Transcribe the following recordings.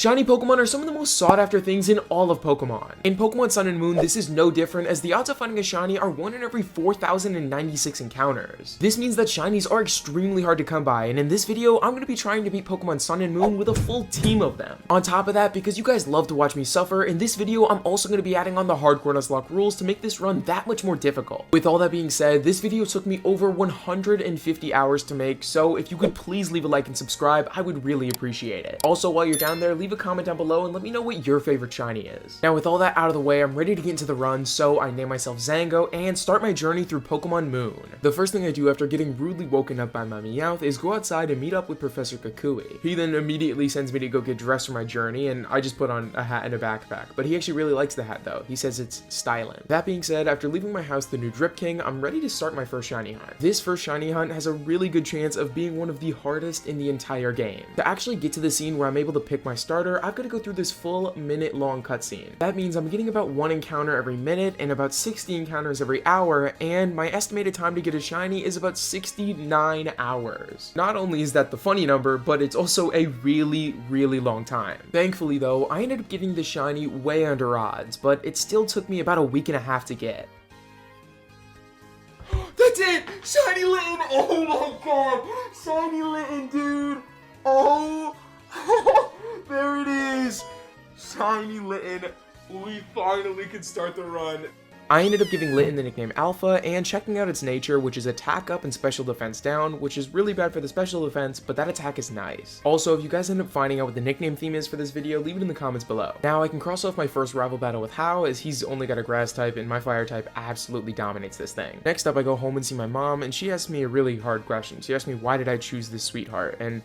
Shiny Pokemon are some of the most sought after things in all of Pokemon. In Pokemon Sun and Moon, this is no different, as the odds of finding a shiny are 1 in every 4,096 encounters. This means that shinies are extremely hard to come by, and in this video, I'm going to be trying to beat Pokemon Sun and Moon with a full team of them. On top of that, because you guys love to watch me suffer, in this video, I'm also going to be adding on the hardcore Nuzlocke rules to make this run that much more difficult. With all that being said, this video took me over 150 hours to make, so if you could please leave a like and subscribe, I would really appreciate it. Also, while you're down there, leave a comment down below and let me know what your favorite shiny is. Now, with all that out of the way, I'm ready to get into the run, so I name myself Zango and start my journey through Pokemon Moon. The first thing I do after getting rudely woken up by my Meowth is go outside and meet up with Professor Kukui. He then immediately sends me to go get dressed for my journey, and I just put on a hat and a backpack, but he actually really likes the hat though. He says it's styling. That being said, after leaving my house, the new Drip King, I'm ready to start my first shiny hunt. This first shiny hunt has a really good chance of being one of the hardest in the entire game. To actually get to the scene where I'm able to pick my starter, I've got to go through this full minute-long cutscene. That means I'm getting about 1 encounter every minute and about 60 encounters every hour, and my estimated time to get a shiny is about 69 hours. Not only is that the funny number, but it's also a really long time. Thankfully though, I ended up getting the shiny way under odds, but it still took me about a week and a half to get. That's it! Shiny Litten! Oh my god! Shiny Litten, dude! Oh! There it is! Shiny Litten. We finally can start the run. I ended up giving Litten the nickname Alpha and checking out its nature, which is attack up and special defense down, which is really bad for the special defense, but that attack is nice. Also, if you guys end up finding out what the nickname theme is for this video, leave it in the comments below. Now I can cross off my first rival battle with Hao, as he's only got a grass type and my fire type absolutely dominates this thing. Next up, I go home and see my mom, and she asked me a really hard question. She asked me why did I choose this sweetheart, and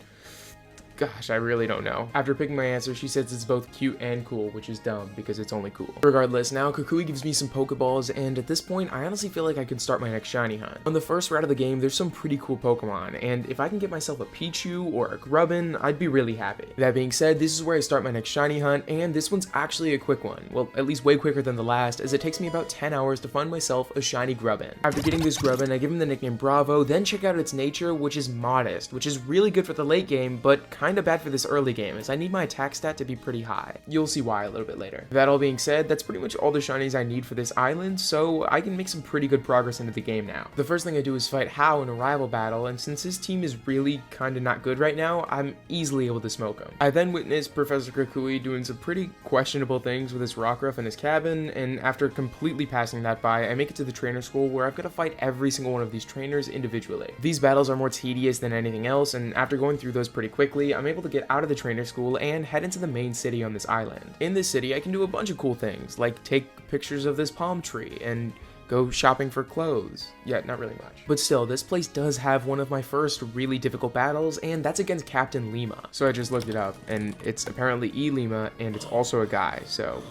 gosh, I really don't know. After picking my answer, she says it's both cute and cool, which is dumb because it's only cool. Regardless, now Kukui gives me some Pokeballs, and at this point, I honestly feel like I can start my next shiny hunt. On the first route of the game, there's some pretty cool Pokemon, and if I can get myself a Pichu or a Grubbin, I'd be really happy. That being said, this is where I start my next shiny hunt, and this one's actually a quick one. Well, at least way quicker than the last, as it takes me about 10 hours to find myself a shiny Grubbin. After getting this Grubbin, I give him the nickname Bravo, then check out its nature, which is modest, which is really good for the late game, but kinda bad for this early game, as I need my attack stat to be pretty high. You'll see why a little bit later. That all being said, that's pretty much all the shinies I need for this island, so I can make some pretty good progress into the game now. The first thing I do is fight Hao in a rival battle, and since his team is really kinda not good right now, I'm easily able to smoke him. I then witness Professor Kukui doing some pretty questionable things with his Rockruff in his cabin, and after completely passing that by, I make it to the trainer school where I've got to fight every single one of these trainers individually. These battles are more tedious than anything else, and after going through those pretty quickly, I'm able to get out of the trainer school and head into the main city on this island. In this city, I can do a bunch of cool things, like take pictures of this palm tree and go shopping for clothes. Yeah, not really much. But still, this place does have one of my first really difficult battles, and that's against Captain Lima. So I just looked it up, and it's apparently E Lima, and it's also a guy, so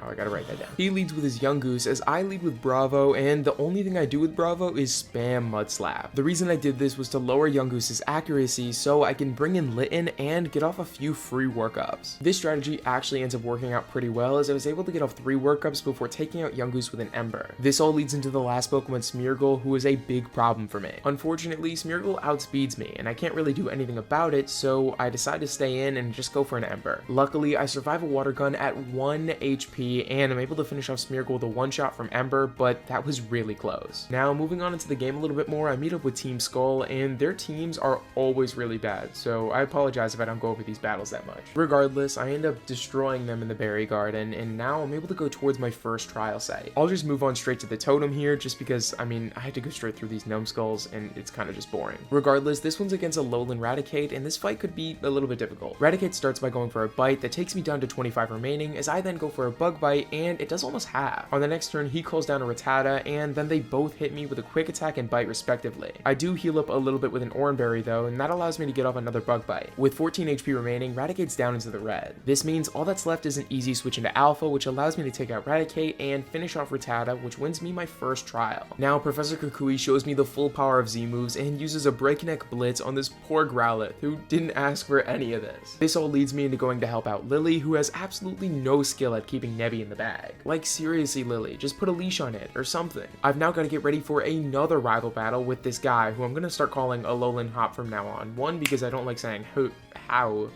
oh, I gotta write that down. He leads with his Young Goose as I lead with Bravo, and the only thing I do with Bravo is spam Mud Slap. The reason I did this was to lower Young Goose's accuracy so I can bring in Litten and get off a few free workups. This strategy actually ends up working out pretty well, as I was able to get off 3 workups before taking out Young Goose with an Ember. This all leads into the last Pokemon, Smeargle, who is a big problem for me. Unfortunately, Smeargle outspeeds me, and I can't really do anything about it, so I decide to stay in and just go for an Ember. Luckily, I survive a Water Gun at 1 HP, and I'm able to finish off Smeargle with a one-shot from Ember, but that was really close. Now, moving on into the game a little bit more, I meet up with Team Skull, and their teams are always really bad, so I apologize if I don't go over these battles that much. Regardless, I end up destroying them in the Berry Garden, and now I'm able to go towards my first trial site. I'll just move on straight to the totem here, just because, I mean, I had to go straight through these gnome skulls, and it's kind of just boring. Regardless, this one's against a Alolan Raticate, and this fight could be a little bit difficult. Raticate starts by going for a bite that takes me down to 25 remaining, as I then go for a bug bite, and it does almost half. On the next turn, he calls down a Rattata, and then they both hit me with a quick attack and bite respectively. I do heal up a little bit with an Oranberry though, and that allows me to get off another bug bite. With 14 HP remaining, Raticate's down into the red. This means all that's left is an easy switch into Alpha, which allows me to take out Raticate and finish off Rattata, which wins me my first trial. Now, Professor Kukui shows me the full power of Z moves and uses a breakneck blitz on this poor Growlithe, who didn't ask for any of this. This all leads me into going to help out Lily, who has absolutely no skill at keeping Nebby in the bag. Like, seriously, Lily, just put a leash on it or something. I've now got to get ready for another rival battle with this guy, who I'm going to start calling Alolan Hop from now on. One, because I don't like saying how,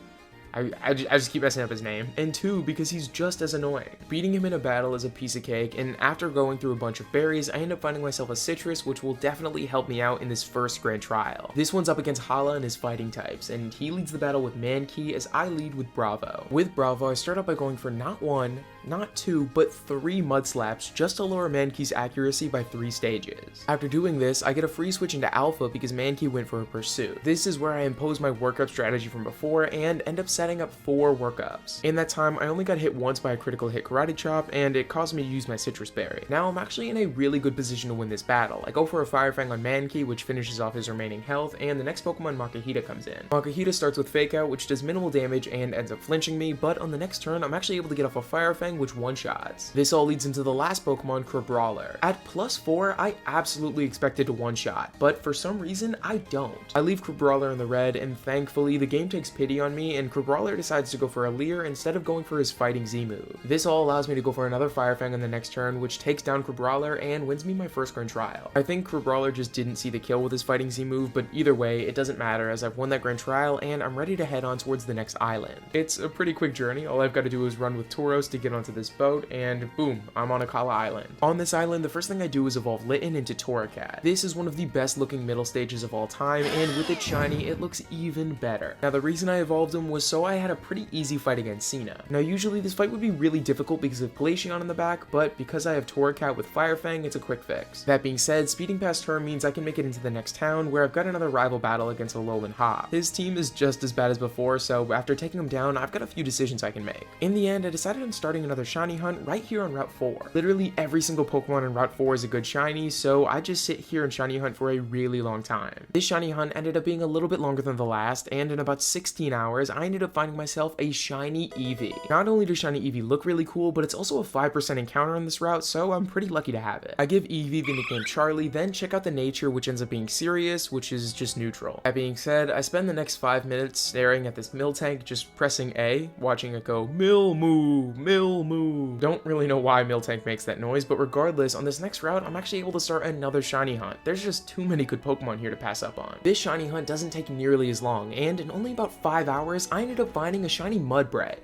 I just keep messing up his name. And 2, because he's just as annoying. Beating him in a battle is a piece of cake, and after going through a bunch of berries, I end up finding myself a citrus, which will definitely help me out in this first grand trial. This one's up against Hala and his fighting types, and he leads the battle with Mankey as I lead with Bravo. With Bravo, I start out by going for not 1, not 2, but 3 mud slaps just to lower Mankey's accuracy by 3 stages. After doing this, I get a free switch into Alpha because Mankey went for a pursuit. This is where I impose my workup strategy from before and end up setting up 4 workups. In that time, I only got hit once by a critical hit Karate Chop, and it caused me to use my Citrus Berry. Now I'm actually in a really good position to win this battle. I go for a Fire Fang on Mankey, which finishes off his remaining health, and the next Pokemon, Makahita, comes in. Makahita starts with Fake Out, which does minimal damage and ends up flinching me, but on the next turn, I'm actually able to get off a Fire Fang, which one-shots. This all leads into the last Pokemon, Crabrawler. At +4, I absolutely expected to one-shot, but for some reason, I don't. I leave Crabrawler in the red, and thankfully, the game takes pity on me, and Crabrawler decides to go for a Leer instead of going for his Fighting Z move. This all allows me to go for another Fire Fang on the next turn, which takes down Crabrawler and wins me my first grand trial. I think Crabrawler just didn't see the kill with his Fighting Z move, but either way, it doesn't matter as I've won that grand trial, and I'm ready to head on towards the next island. It's a pretty quick journey. All I've got to do is run with Tauros to get onto this boat, and boom, I'm on Akala Island. On this island, the first thing I do is evolve Litten into Torracat. This is one of the best looking middle stages of all time, and with it shiny, it looks even better. Now, the reason I evolved him was so I had a pretty easy fight against Cena. Now, usually this fight would be really difficult because of Glaceon in the back, but because I have Torracat with Fire Fang, it's a quick fix. That being said, speeding past her means I can make it into the next town, where I've got another rival battle against Alolan Hop. His team is just as bad as before, so after taking him down, I've got a few decisions I can make. In the end, I decided on starting another shiny hunt right here on Route 4. Literally every single Pokemon on Route 4 is a good shiny, so I just sit here and shiny hunt for a really long time. This shiny hunt ended up being a little bit longer than the last, and in about 16 hours, I ended up finding myself a shiny Eevee. Not only does shiny Eevee look really cool, but it's also a 5% encounter on this route, so I'm pretty lucky to have it. I give Eevee the nickname Charlie, then check out the nature, which ends up being Sirius, which is just neutral. That being said, I spend the next 5 minutes staring at this Miltank, just pressing A, watching it go Mill Moo, Mill Moo. Don't really know why Miltank makes that noise, but regardless, on this next route, I'm actually able to start another shiny hunt. There's just too many good Pokemon here to pass up on. This shiny hunt doesn't take nearly as long, and in only about 5 hours, I ended up finding a shiny Mudbray.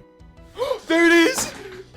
There it is!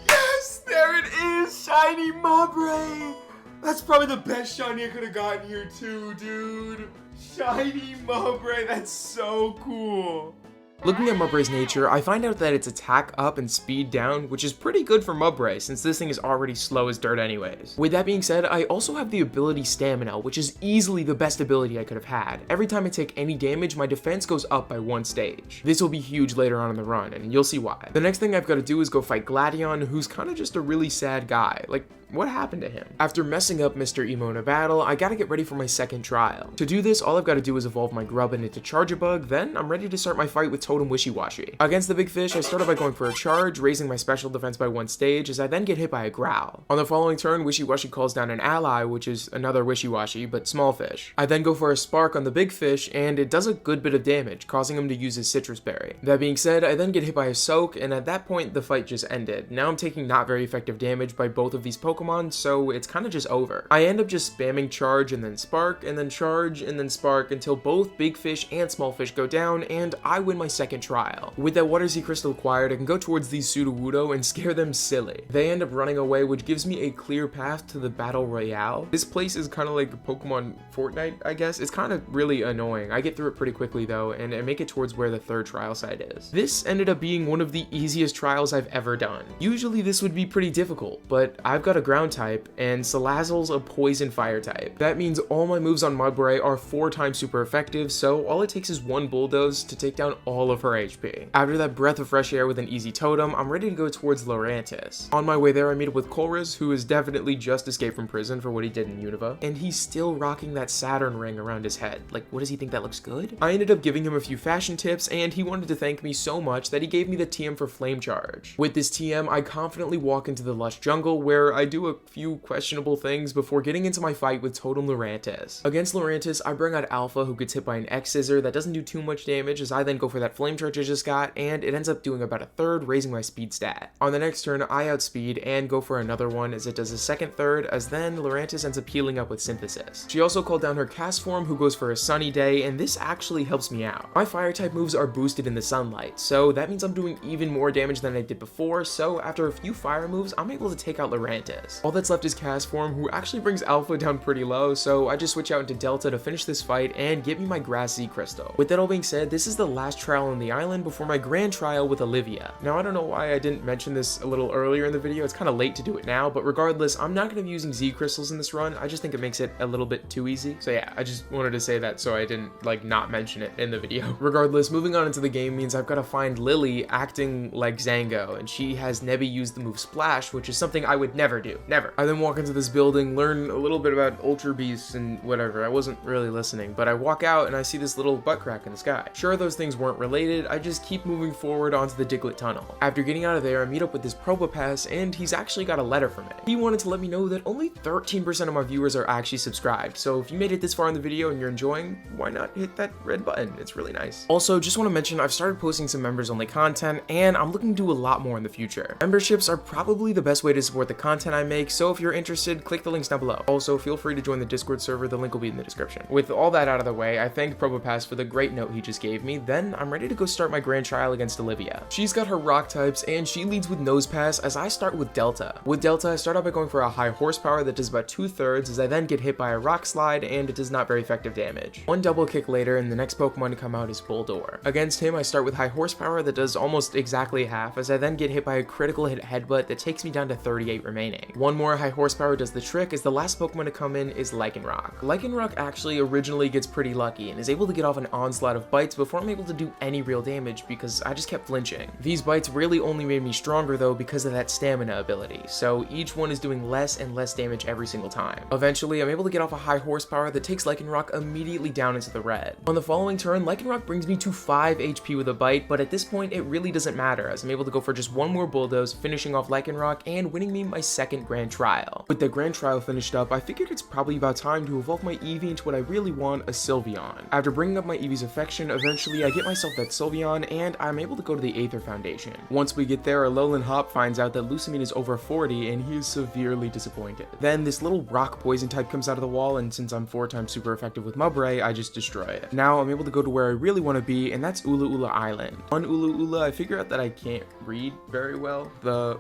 Yes, there it is! Shiny Mudbray! That's probably the best shiny I could have gotten here too, dude. Shiny Mudbray, that's so cool. Looking at Mudbray's nature, I find out that it's attack up and speed down, which is pretty good for Mudbray since this thing is already slow as dirt anyways. With that being said, I also have the ability Stamina, which is easily the best ability I could have had. Every time I take any damage, my defense goes up by 1 stage. This will be huge later on in the run, and you'll see why. The next thing I've got to do is go fight Gladion, who's kind of just a really sad guy. Like, what happened to him? After messing up Mr. Emo in a battle, I gotta get ready for my second trial. To do this, all I've got to do is evolve my Grubbin into Charjabug, then I'm ready to start my fight with Totem Wishy-Washy. Against the big fish, I start off by going for a charge, raising my special defense by 1 stage, as I then get hit by a growl. On the following turn, Wishy-Washy calls down an ally, which is another Wishy-Washy, but small fish. I then go for a spark on the big fish, and it does a good bit of damage, causing him to use his Citrus Berry. That being said, I then get hit by a soak, and at that point, the fight just ended. Now I'm taking not very effective damage by both of these Pokemon, so it's kind of just over. I end up just spamming charge and then spark and then charge and then spark until both big fish and small fish go down, and I win my second trial. With that Water Z crystal acquired, I can go towards these Sudowoodo and scare them silly. They end up running away, which gives me a clear path to the Battle Royale. This place is kind of like Pokemon Fortnite, I guess. It's kind of really annoying. I get through it pretty quickly though, and I make it towards where the 3rd trial site is. This ended up being one of the easiest trials I've ever done. Usually this would be pretty difficult, but I've got a ground type, and Salazzle's a poison fire type. That means all my moves on Mudbray are 4 times super effective, so all it takes is 1 bulldoze to take down all of her HP. After that breath of fresh air with an easy totem, I'm ready to go towards Lurantis. On my way there, I meet up with Colress, who has definitely just escaped from prison for what he did in Unova, and he's still rocking that Saturn ring around his head. Like, what does he think that looks good? I ended up giving him a few fashion tips, and he wanted to thank me so much that he gave me the TM for Flame Charge. With this TM, I confidently walk into the Lush jungle, where I do a few questionable things before getting into my fight with Totem Lurantis. Against Lurantis, I bring out Alpha, who gets hit by an X-Scissor that doesn't do too much damage, as I then go for that that Flame Charge I just got, and it ends up doing about a third, raising my speed stat. On the next turn, I outspeed and go for another one as it does a second third, as then Lurantis ends up healing up with Synthesis. She also called down her Cast Form, who goes for a Sunny Day, and this actually helps me out. My fire type moves are boosted in the sunlight, so that means I'm doing even more damage than I did before, so after a few fire moves, I'm able to take out Lurantis. All that's left is Cast Form, who actually brings Alpha down pretty low, so I just switch out into Delta to finish this fight and get me my Grass Z Crystal. With that all being said, this is the last trial on the island before my grand trial with Olivia. Now, I don't know why I didn't mention this a little earlier in the video, it's kind of late to do it now, but regardless, I'm not going to be using Z Crystals in this run. I just think it makes it a little bit too easy. So yeah, I just wanted to say that so I didn't like not mention it in the video. Regardless, moving on into the game means I've got to find Lily acting like Zango, and she has Nebby use the move Splash, which is something I would never do. Never. I then walk into this building, learn a little bit about Ultra Beasts and whatever. I wasn't really listening, but I walk out and I see this little butt crack in the sky. Sure, those things weren't related. I just keep moving forward onto the Diglett tunnel. After getting out of there, I meet up with this Probopass, and he's actually got a letter from it. He wanted to let me know that only 13% of my viewers are actually subscribed, so if you made it this far in the video and you're enjoying, why not hit that red button? It's really nice. Also, just want to mention I've started posting some members only content, and I'm looking to do a lot more in the future. Memberships are probably the best way to support the content I make, so if you're interested, click the links down below. Also, feel free to join the Discord server, the link will be in the description. With all that out of the way, I thank Probopass for the great note he just gave me, then I'm ready to go start my grand trial against Olivia. She's got her rock types, and she leads with Nosepass as I start with Delta. With Delta, I start out by going for a high horsepower that does about 2/3 as I then get hit by a rock slide, and it does not very effective damage. One double kick later, and the next Pokemon to come out is Bulldor. Against him, I start with high horsepower that does almost exactly half as I then get hit by a critical hit headbutt that takes me down to 38 remaining. One more high horsepower does the trick as the last Pokemon to come in is Lycanroc. Lycanroc actually originally gets pretty lucky and is able to get off an onslaught of bites before I'm able to do any real damage because I just kept flinching. These bites really only made me stronger though because of that stamina ability, so each one is doing less and less damage every single time. Eventually, I'm able to get off a high horsepower that takes Lycanroc immediately down into the red. On the following turn, Lycanroc brings me to 5 HP with a bite, but at this point it really doesn't matter as I'm able to go for just one more Bulldoze, finishing off Lycanroc and winning me my second grand trial. With the grand trial finished up, I figured it's probably about time to evolve my Eevee into what I really want, a Sylveon. After bringing up my Eevee's affection, eventually I get myself that Sylveon and I'm able to go to the Aether Foundation. Once we get there, Alolan Hop finds out that Lusamine is over 40 and he is severely disappointed. Then this little rock poison type comes out of the wall, and since I'm 4 times super effective with Mudbray, I just destroy it. Now I'm able to go to where I really want to be, and that's Ula'ula Island. On Ula'ula, I figure out that I can't read very well. The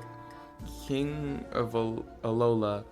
King of Alola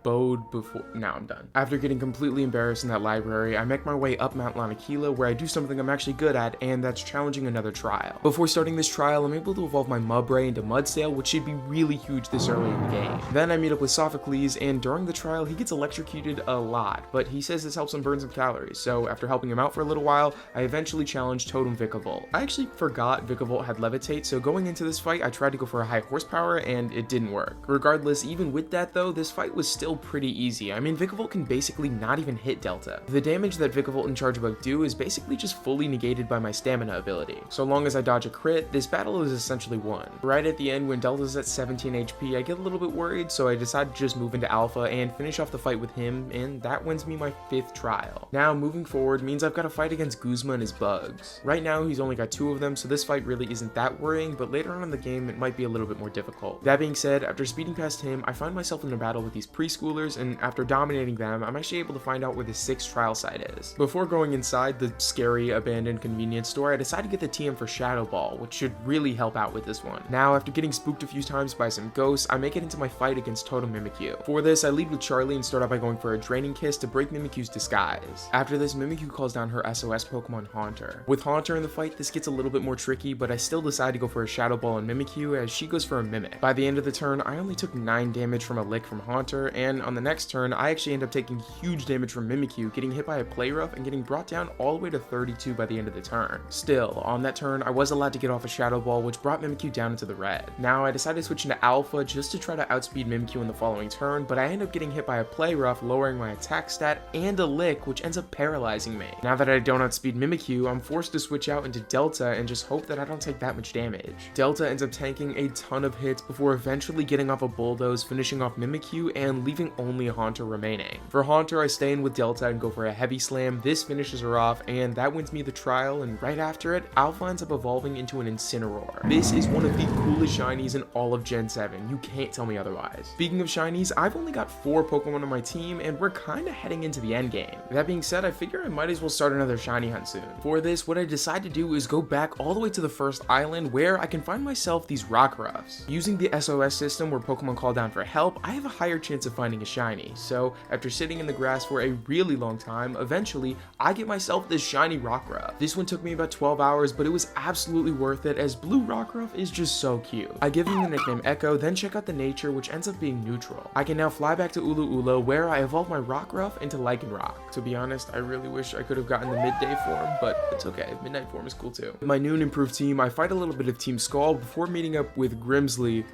bowed before. Now I'm done. After getting completely embarrassed in that library, I make my way up Mount Lanakila where I do something I'm actually good at, and that's challenging another trial. Before starting this trial, I'm able to evolve my Mudbray into Mudsail, which should be really huge this early in the game. Then I meet up with Sophocles, and during the trial, he gets electrocuted a lot, but he says this helps him burn some calories, so after helping him out for a little while, I eventually challenge Totem Vikavolt. I actually forgot Vikavolt had Levitate, so going into this fight, I tried to go for a high horsepower, and it didn't work. Regardless, even with that though, this fight was still pretty easy. I mean, Vikavolt can basically not even hit Delta. The damage that Vikavolt and Charjabug do is basically just fully negated by my stamina ability. So long as I dodge a crit, this battle is essentially won. Right at the end, when Delta's at 17 HP, I get a little bit worried, so I decide to just move into Alpha and finish off the fight with him, and that wins me my 5th trial. Now, moving forward means I've got to fight against Guzma and his bugs. Right now, he's only got 2 of them, so this fight really isn't that worrying, but later on in the game, it might be a little bit more difficult. That being said, after speeding past him, I find myself in a battle with these preschoolers, and after dominating them, I'm actually able to find out where the 6th trial site is. Before going inside the scary abandoned convenience store, I decide to get the TM for Shadow Ball, which should really help out with this one. Now, after getting spooked a few times by some ghosts, I make it into my fight against Totem Mimikyu. For this, I lead with Charlie and start out by going for a Draining Kiss to break Mimikyu's disguise. After this, Mimikyu calls down her SOS Pokemon Haunter. With Haunter in the fight, this gets a little bit more tricky, but I still decide to go for a Shadow Ball on Mimikyu as she goes for a Mimic. By the end of the turn, I only took 9 damage from a Lick from Haunter, and on the next turn, I actually end up taking huge damage from Mimikyu, getting hit by a Play Rough and getting brought down all the way to 32 by the end of the turn. Still, on that turn, I was allowed to get off a Shadow Ball, which brought Mimikyu down into the red. Now, I decided to switch into Alpha just to try to outspeed Mimikyu in the following turn, but I end up getting hit by a Play Rough, lowering my attack stat, and a Lick, which ends up paralyzing me. Now that I don't outspeed Mimikyu, I'm forced to switch out into Delta and just hope that I don't take that much damage. Delta ends up tanking a ton of hits before eventually getting off a Bulldoze, finishing off Mimikyu, and leaving leaving only Haunter remaining. For Haunter, I stay in with Delta and go for a heavy slam. This finishes her off, and that wins me the trial, and right after it, Alpha ends up evolving into an Incineroar. This is one of the coolest shinies in all of Gen 7, you can't tell me otherwise. Speaking of shinies, I've only got 4 Pokemon on my team, and we're kinda heading into the endgame. That being said, I figure I might as well start another shiny hunt soon. For this, what I decide to do is go back all the way to the first island where I can find myself these rock ruffs. Using the SOS system where Pokemon call down for help, I have a higher chance of finding a shiny. So after sitting in the grass for a really long time, eventually I get myself this shiny Rockruff. This one took me about 12 hours, but it was absolutely worth it as blue Rockruff is just so cute. I give him the nickname Echo, then check out the nature, which ends up being neutral. I can now fly back to Ula'ula where I evolve my Rockruff into Lycanroc. To be honest, I really wish I could have gotten the midday form, but it's okay, midnight form is cool too. With my new and improved team, I fight a little bit of Team Skull before meeting up with Grimsley,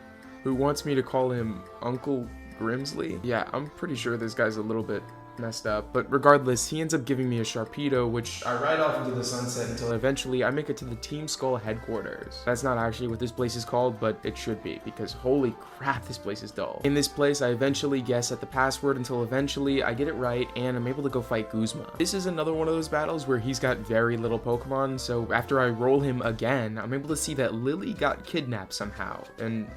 who wants me to call him Uncle Grimsley. Yeah, I'm pretty sure this guy's a little bit messed up, but regardless, he ends up giving me a Sharpedo, which I ride off into the sunset until eventually I make it to the Team Skull headquarters. That's not actually what this place is called, but it should be, because holy crap, this place is dull. In this place, I eventually guess at the password until eventually I get it right and I'm able to go fight Guzma. This is another one of those battles where he's got very little Pokemon, so after I roll him again, I'm able to see that Lily got kidnapped somehow, and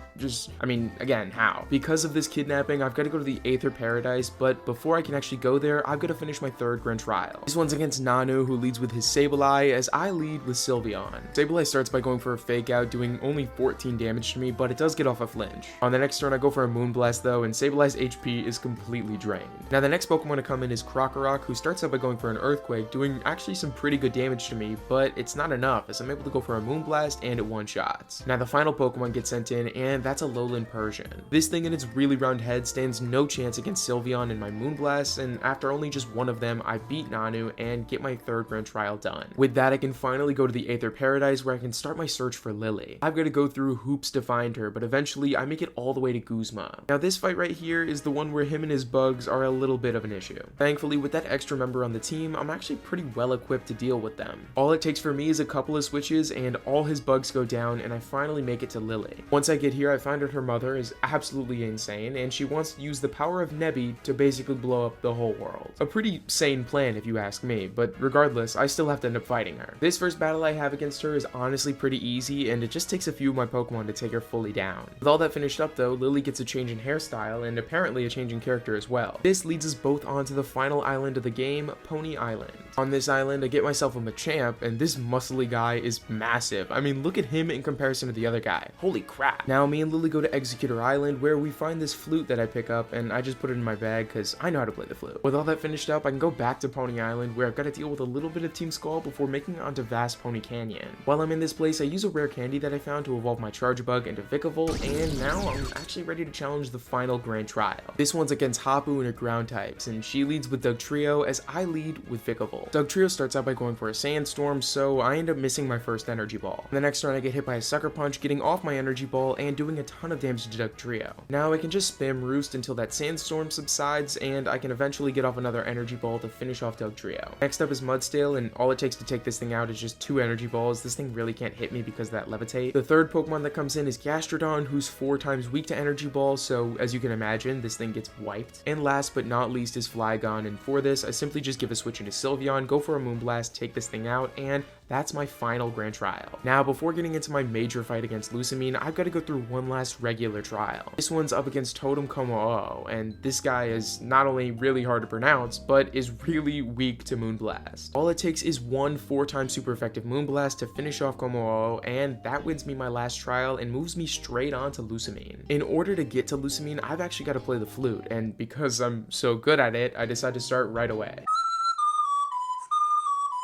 again, how? Because of this kidnapping, I've got to go to the Aether Paradise, but before I can actually go there, I've got to finish my 3rd Grand Trial. This one's against Nanu, who leads with his Sableye, as I lead with Sylveon. Sableye starts by going for a Fake Out, doing only 14 damage to me, but it does get off a flinch. On the next turn, I go for a Moonblast though, and Sableye's HP is completely drained. Now the next Pokemon to come in is Krokorok, who starts out by going for an Earthquake, doing actually some pretty good damage to me, but it's not enough, as I'm able to go for a Moonblast and it one-shots. Now the final Pokemon gets sent in, and that's a Lowland Persian. This thing in its really round head stands no chance against Sylveon and my Moonblast, and after only just one of them, I beat Nanu and get my 3rd Grand Trial done. With that, I can finally go to the Aether Paradise where I can start my search for Lily. I've got to go through hoops to find her, but eventually I make it all the way to Guzma. Now this fight right here is the one where him and his bugs are a little bit of an issue. Thankfully, with that extra member on the team, I'm actually pretty well equipped to deal with them. All it takes for me is a couple of switches and all his bugs go down, and I finally make it to Lily. Once I get here, I find out her mother is absolutely insane, and she wants to use the power of Nebby to basically blow up the whole world. A pretty sane plan if you ask me, but regardless, I still have to end up fighting her. This first battle I have against her is honestly pretty easy, and it just takes a few of my Pokemon to take her fully down. With all that finished up though, Lily gets a change in hairstyle, and apparently a change in character as well. This leads us both onto the final island of the game, Poni Island. On this island, I get myself a Machamp, and this muscly guy is massive. I mean, look at him in comparison to the other guy. Holy crap. Now, me and Lily go to Executor Island, where we find this flute that I pick up, and I just put it in my bag because I know how to play the flute. With all that finished up, I can go back to Poni Island, where I've got to deal with a little bit of Team Skull before making it onto Vast Poni Canyon. While I'm in this place, I use a rare candy that I found to evolve my Charjabug into Vikavolt, and now I'm actually ready to challenge the final Grand Trial. This one's against Hapu and her ground types, and she leads with Dugtrio as I lead with Vikavolt. Dugtrio starts out by going for a Sandstorm, so I end up missing my first Energy Ball. The next turn I get hit by a Sucker Punch, getting off my Energy Ball and doing a ton of damage to Dugtrio. Now I can just spam Roost until that Sandstorm subsides, and I can eventually get off another Energy Ball to finish off Dugtrio. Next up is Mudstale, and all it takes to take this thing out is just 2 Energy Balls. This thing really can't hit me because of that Levitate. The third Pokemon that comes in is Gastrodon, who's 4 times weak to Energy Balls, so as you can imagine, this thing gets wiped. And last but not least is Flygon, and for this, I simply just give a switch into Sylveon, go for a Moonblast, take this thing out, and that's my final Grand Trial. Now, before getting into my major fight against Lusamine, I've got to go through one last regular trial. This one's up against Totem Komo-o, and this guy is not only really hard to pronounce, but is really weak to Moonblast. All it takes is one 4-time super effective Moonblast to finish off Komo-o, and that wins me my last trial and moves me straight on to Lusamine. In order to get to Lusamine, I've actually got to play the flute, and because I'm so good at it, I decide to start right away.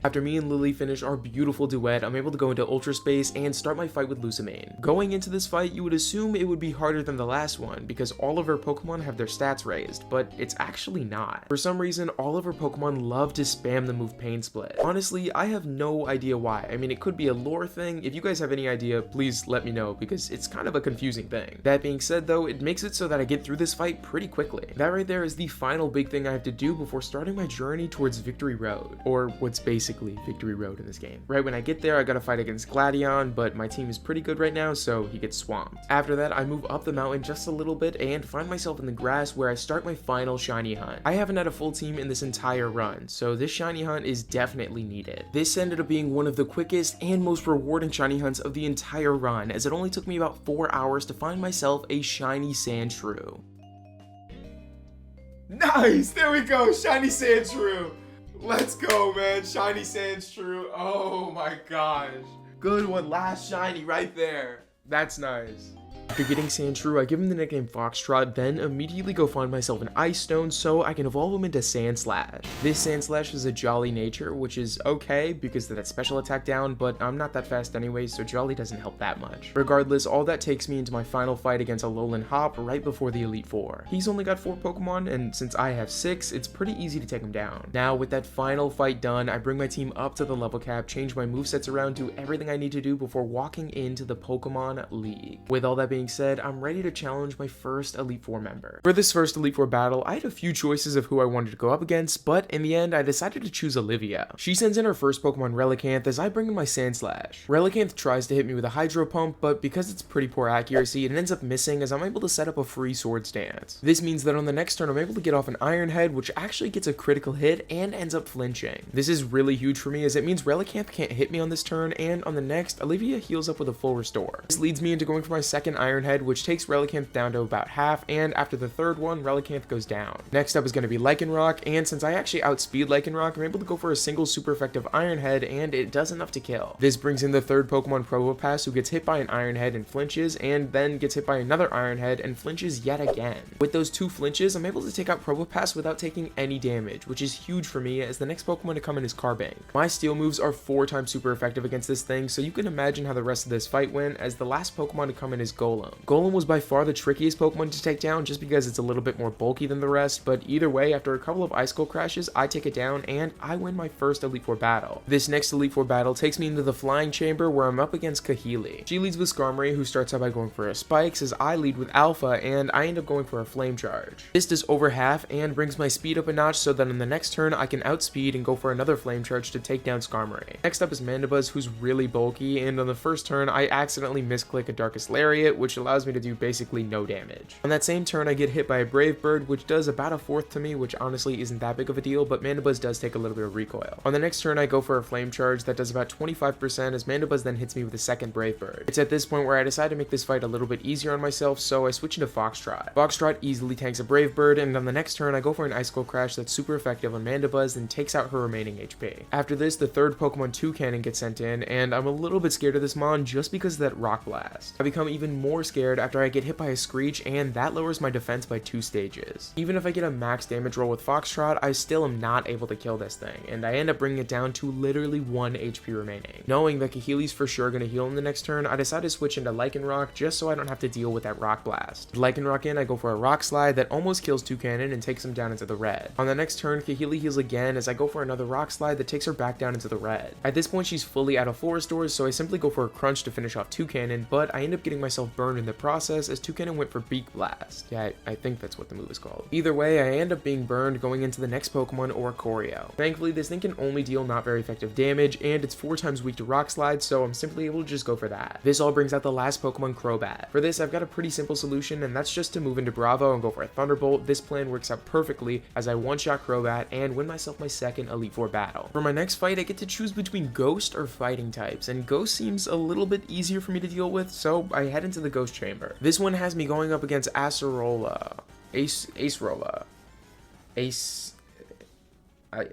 After me and Lily finish our beautiful duet, I'm able to go into Ultra Space and start my fight with Lusamine. Going into this fight, you would assume it would be harder than the last one because all of her Pokemon have their stats raised, but it's actually not. For some reason, all of her Pokemon love to spam the move Pain Split. Honestly, I have no idea why. I mean, it could be a lore thing. If you guys have any idea, please let me know because it's kind of a confusing thing. That being said though, it makes it so that I get through this fight pretty quickly. That right there is the final big thing I have to do before starting my journey towards Victory Road, or what's basically basically victory road in this game. Right when I get there, I gotta fight against Gladion, but my team is pretty good right now, so he gets swamped. After that, I move up the mountain just a little bit and find myself in the grass where I start my final shiny hunt. I haven't had a full team in this entire run, so this shiny hunt is definitely needed. This ended up being one of the quickest and most rewarding shiny hunts of the entire run, as it only took me about 4 hours to find myself a shiny Sandshrew. Nice! There we go! Shiny Sandshrew! Let's go, man! Shiny Sandshrew! Oh my gosh! Good one, last shiny right there! That's nice. After getting Sandshrew, I give him the nickname Foxtrot, then immediately go find myself an Ice Stone so I can evolve him into Sandslash. This Sandslash is a Jolly nature, which is okay because of that special attack down, but I'm not that fast anyway, so Jolly doesn't help that much. Regardless, all that takes me into my final fight against Alolan Hop right before the Elite Four. He's only got 4 Pokemon, and since I have 6, it's pretty easy to take him down. Now, with that final fight done, I bring my team up to the level cap, change my movesets around, do everything I need to do before walking into the Pokemon League. With all that being said, I'm ready to challenge my first Elite Four member. For this first Elite Four battle, I had a few choices of who I wanted to go up against, but in the end, I decided to choose Olivia. She sends in her first Pokemon Relicanth as I bring in my Sandslash. Relicanth tries to hit me with a Hydro Pump, but because it's pretty poor accuracy, it ends up missing as I'm able to set up a free Swords Dance. This means that on the next turn, I'm able to get off an Iron Head, which actually gets a critical hit and ends up flinching. This is really huge for me as it means Relicanth can't hit me on this turn, and on the next, Olivia heals up with a full restore. This leads me into going for my second Iron Head, which takes Relicanth down to about half, and after the third one, Relicanth goes down. Next up is going to be Lycanroc, and since I actually outspeed Lycanroc, I'm able to go for a single super effective Iron Head, and it does enough to kill. This brings in the third Pokemon Probopass, who gets hit by an Iron Head and flinches, and then gets hit by another Iron Head and flinches yet again. With those 2 flinches, I'm able to take out Probopass without taking any damage, which is huge for me as the next Pokemon to come in is Carbink. My Steel moves are 4 times super effective against this thing, so you can imagine how the rest of this fight went, as the last Pokemon to come in is Golem. Golem was by far the trickiest Pokemon to take down just because it's a little bit more bulky than the rest, but either way, after a couple of Ice Skull crashes, I take it down and I win my first Elite Four battle. This next Elite Four battle takes me into the Flying Chamber where I'm up against Kahili. She leads with Skarmory, who starts out by going for a Spikes, as I lead with Alpha and I end up going for a Flame Charge. This does over half and brings my speed up a notch so that on the next turn I can outspeed and go for another Flame Charge to take down Skarmory. Next up is Mandibuzz, who's really bulky, and on the first turn I accidentally misclick a Darkest Lariat, which allows me to do basically no damage. On that same turn, I get hit by a Brave Bird, which does about a 4th to me, which honestly isn't that big of a deal, but Mandibuzz does take a little bit of recoil. On the next turn, I go for a Flame Charge that does about 25%, as Mandibuzz then hits me with a second Brave Bird. It's at this point where I decide to make this fight a little bit easier on myself, so I switch into Foxtrot. Foxtrot easily tanks a Brave Bird, and on the next turn, I go for an Ice Skull Crash that's super effective on Mandibuzz and takes out her remaining HP. After this, the third Pokemon Toucannon gets sent in, and I'm a little bit scared of this Mon just because of that Rock Blast. I become even more scared after I get hit by a Screech, and that lowers my defense by 2 stages. Even if I get a max damage roll with Foxtrot, I still am not able to kill this thing, and I end up bringing it down to literally 1 HP remaining. Knowing that Kahili's for sure going to heal in the next turn, I decide to switch into Lycanroc just so I don't have to deal with that Rock Blast. With Lycanroc in, I go for a Rock Slide that almost kills Toucannon and takes him down into the red. On the next turn, Kahili heals again as I go for another Rock Slide that takes her back down into the red. At this point, she's fully out of full restores, so I simply go for a Crunch to finish off Toucannon, but I end up getting myself burned in the process as Toucannon went for Beak Blast. Yeah, I think that's what the move is called. Either way, I end up being burned going into the next Pokemon, Oricorio. Thankfully, this thing can only deal not very effective damage, and it's 4 times weak to Rock Slide, so I'm simply able to just go for that. This all brings out the last Pokemon, Crobat. For this, I've got a pretty simple solution, and that's just to move into Bravo and go for a Thunderbolt. This plan works out perfectly as I one-shot Crobat and win myself my second Elite Four battle. For my next fight, I get to choose between Ghost or Fighting types, and Ghost seems a little bit easier for me to deal with, so I head into the Ghost Chamber. This one has me going up against Acerola. Acerola.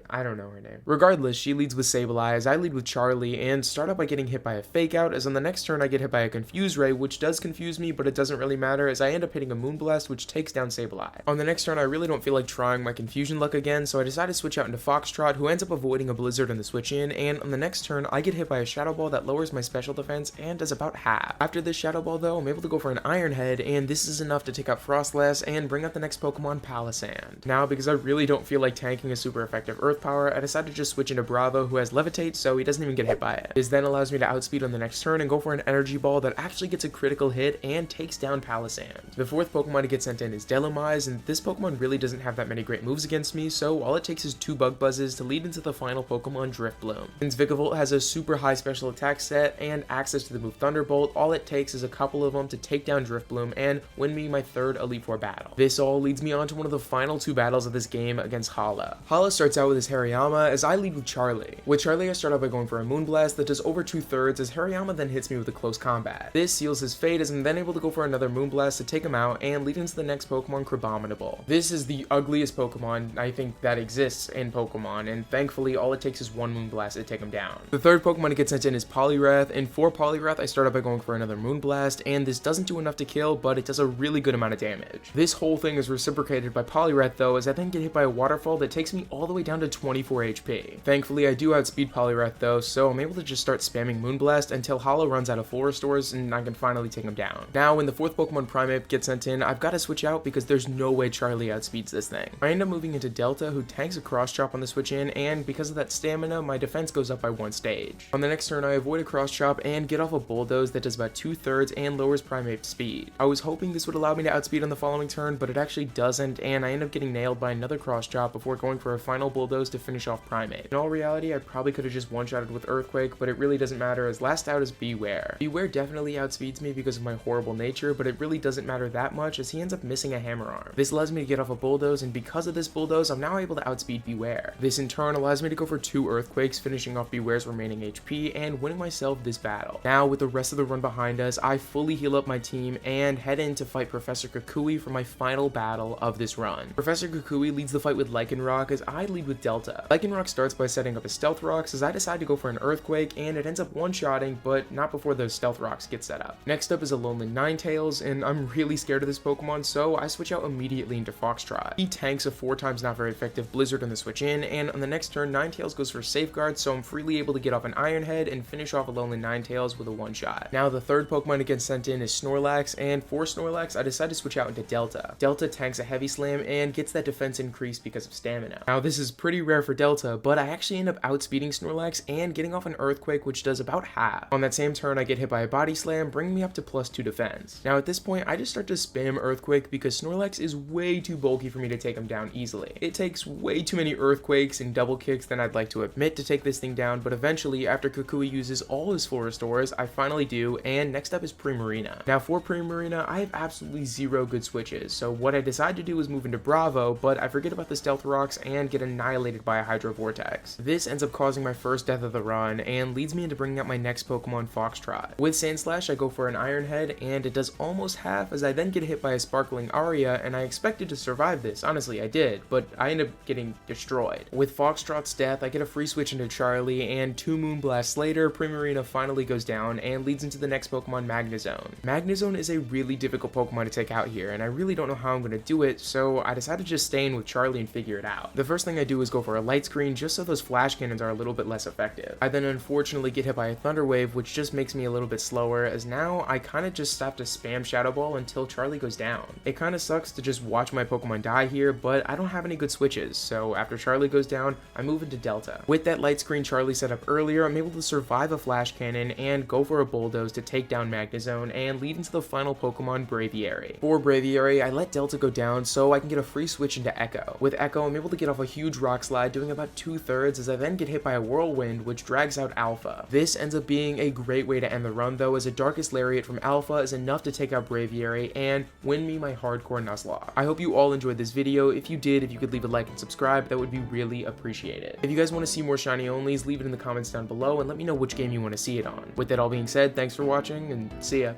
I don't know her name. Regardless, she leads with Sableye as I lead with Charlie and start out by getting hit by a Fake Out, as on the next turn I get hit by a Confuse Ray, which does confuse me, but it doesn't really matter as I end up hitting a Moonblast, which takes down Sableye. On the next turn, I really don't feel like trying my Confusion luck again, so I decide to switch out into Foxtrot, who ends up avoiding a Blizzard in the switch in, and on the next turn, I get hit by a Shadow Ball that lowers my special defense and does about half. After this Shadow Ball though, I'm able to go for an Iron Head, and this is enough to take out Frostlass and bring out the next Pokemon, Palisand. Now, because I really don't feel like tanking a super effective effective earth power, I decided to just switch into Bravo, who has levitate, so he doesn't even get hit by it. This then allows me to outspeed on the next turn and go for an energy ball that actually gets a critical hit and takes down Palisand. The fourth Pokemon to get sent in is Delumise, and this Pokemon really doesn't have that many great moves against me, so all it takes is 2 Bug Buzzes to lead into the final Pokemon, Drifloon. Since Vikavolt has a super high special attack set and access to the move Thunderbolt, all it takes is a couple of them to take down Drifloon and win me my 3rd Elite Four battle. This all leads me on to one of the final 2 battles of this game against Hala. Hala starts out with his Hariyama as I lead with Charlie. With Charlie, I start out by going for a Moonblast that does over 2/3 as Hariyama then hits me with a close combat. This seals his fate as I'm then able to go for another Moonblast to take him out and lead into the next Pokemon, Crabominable. This is the ugliest Pokemon I think that exists in Pokemon, and thankfully all it takes is 1 Moonblast to take him down. The 3rd Pokemon to get sent in is Poliwrath, and for Poliwrath I start out by going for another Moonblast, and this doesn't do enough to kill, but it does a really good amount of damage. This whole thing is reciprocated by Poliwrath though, as I then get hit by a waterfall that takes me all the way down to 24 HP. Thankfully I do outspeed Poliwrath though, so I'm able to just start spamming Moonblast until Hala runs out of full restores and I can finally take him down. Now when the 4th Pokemon Primeape gets sent in, I've got to switch out because there's no way Charlie outspeeds this thing. I end up moving into Delta, who tanks a cross chop on the switch in, and because of that stamina, my defense goes up by 1 stage. On the next turn I avoid a cross chop and get off a Bulldoze that does about 2/3 and lowers Primeape's speed. I was hoping this would allow me to outspeed on the following turn, but it actually doesn't, and I end up getting nailed by another cross chop before going for a final Bulldoze to finish off Primeape. In all reality, I probably could have just one-shotted with Earthquake, but it really doesn't matter as last out is Beware. Beware definitely outspeeds me because of my horrible nature, but it really doesn't matter that much as he ends up missing a Hammer Arm. This allows me to get off a Bulldoze, and because of this Bulldoze, I'm now able to outspeed Beware. This in turn allows me to go for 2 Earthquakes, finishing off Beware's remaining HP and winning myself this battle. Now with the rest of the run behind us, I fully heal up my team and head in to fight Professor Kukui for my final battle of this run. Professor Kukui leads the fight with Lycanroc as I lead with Delta. Lycanroc starts by setting up his Stealth Rocks as I decide to go for an Earthquake, and it ends up one-shotting, but not before those Stealth Rocks get set up. Next up is a Alolan Ninetales, and I'm really scared of this Pokemon, so I switch out immediately into Foxtrot. He tanks a 4 times not very effective Blizzard on the switch in, and on the next turn, Ninetales goes for Safeguard, so I'm freely able to get off an Iron Head and finish off a Alolan Ninetales with a one-shot. Now the 3rd Pokemon to get sent in is Snorlax, and for Snorlax, I decide to switch out into Delta. Delta tanks a Heavy Slam and gets that defense increase because of stamina. Now this is pretty rare for Delta, but I actually end up outspeeding Snorlax and getting off an Earthquake, which does about half. On that same turn, I get hit by a Body Slam, bringing me up to +2 defense. Now at this point, I just start to spam Earthquake because Snorlax is way too bulky for me to take him down easily. It takes way too many Earthquakes and double kicks than I'd like to admit to take this thing down, but eventually, after Kukui uses all his full restores, I finally do, and next up is Primarina. Now for Primarina, I have absolutely 0 good switches, so what I decide to do is move into Bravo, but I forget about the Stealth Rocks and get annihilated by a Hydro Vortex. This ends up causing my first death of the run, and leads me into bringing out my next Pokemon, Foxtrot. With Sandslash, I go for an Iron Head, and it does almost half as I then get hit by a Sparkling Aria, and I expected to survive this, honestly I did, but I end up getting destroyed. With Foxtrot's death, I get a free switch into Charlie, and 2 Moonblasts later, Primarina finally goes down and leads into the next Pokemon, Magnezone. Magnezone is a really difficult Pokemon to take out here, and I really don't know how I'm going to do it, so I decided to just stay in with Charlie and figure it out. The first thing I do is go for a Light Screen just so those Flash Cannons are a little bit less effective. I then unfortunately get hit by a Thunder Wave, which just makes me a little bit slower, as now I kind of just have to spam Shadow Ball until Charlie goes down. It kind of sucks to just watch my Pokemon die here, but I don't have any good switches, so after Charlie goes down, I move into Delta. With that Light Screen Charlie set up earlier, I'm able to survive a Flash Cannon and go for a Bulldoze to take down Magnezone and lead into the final Pokemon, Braviary. For Braviary, I let Delta go down so I can get a free switch into Echo. With Echo, I'm able to get off a huge Rock Slide, doing about 2/3 as I then get hit by a Whirlwind, which drags out Alpha. This ends up being a great way to end the run though, as a Darkest Lariat from Alpha is enough to take out Braviary and win me my hardcore Nuzlocke. I hope you all enjoyed this video. If you did, if you could leave a like and subscribe, that would be really appreciated. If you guys want to see more Shiny Onlys, leave it in the comments down below and let me know which game you want to see it on. With that all being said, thanks for watching and see ya.